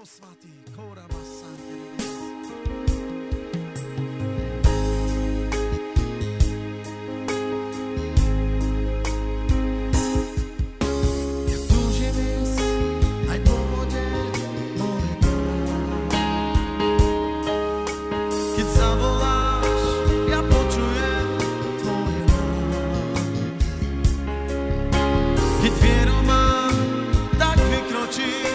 svatý, kóra masante. Ja túžim ísť aj po vode morena. Keď zavoláš, ja počujem tvoj hlas. Keď vieru mám, tak vykročím,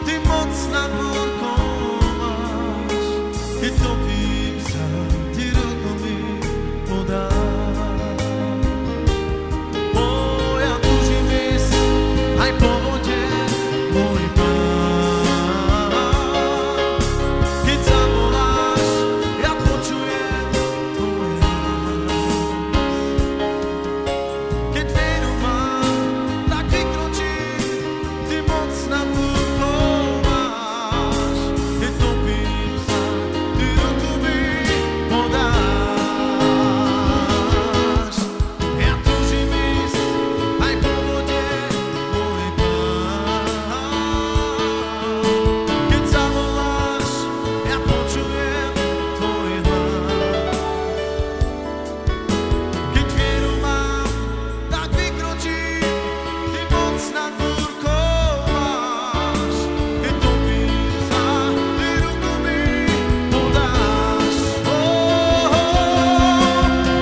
ty moc nad búrkou máš. Keď topím sa, ty ruku mi podáš. Ja túžim ísť aj po vode, môj Pán. Keď zavoláš, ja počujem tvoj hlas. Keď vieru mám, tak vykročím, ty moc nad búrkou máš. Keď topím sa, ty ruku mi podáš. Ja túžim ísť aj po vode, môj Pán. Keď zavoláš, ja počujem tvoj hlas. Keď vieru mám, tak vykročím, ty moc nad búrkou máš. Keď topím sa, ty ruku mi podáš.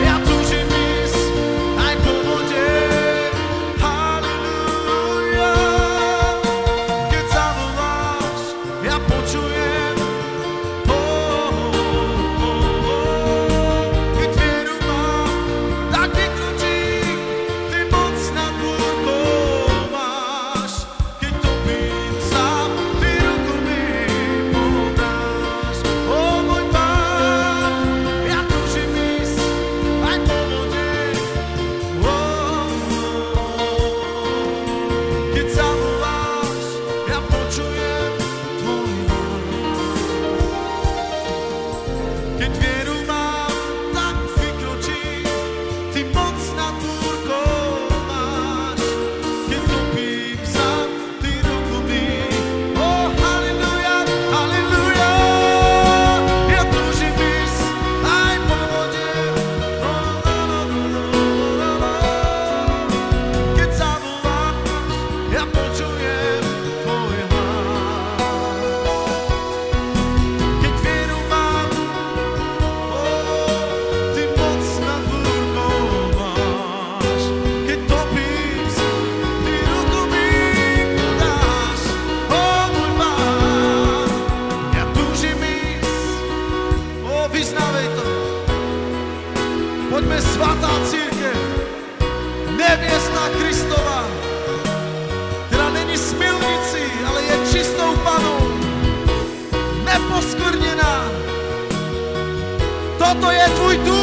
Ja túžim ísť aj po vode, halleluja. Keď zavoláš, ja počujem. Keď vieru mám, tak vykročím, ty moc nad búrkou máš. Keď topím sa, ty ruku mi podáš. Môj Pán, ja túžim ísť aj po vode. Keď zavoláš, ja počujem tvoj hlas. Keď vieru mám, tak vykročím, ty moc nad búrkou máš. Keď topím sa, ty ruku mi. Halleluja, halleluja. Ja túžim ísť aj po vode. Keď zavoláš, ja počujem tvoj hlas. Keď vieru mám, ty moc nad búrkou máš. Keď topím sa, ty ruku mi podáš. Môj Pán, ja túžim ísť. Vyznávej to. Poďme, svatá církev, neviesta Kristova, ktorá není smilnici, ale je čistou panou, neposkvrnená. Toto je tvoj duch.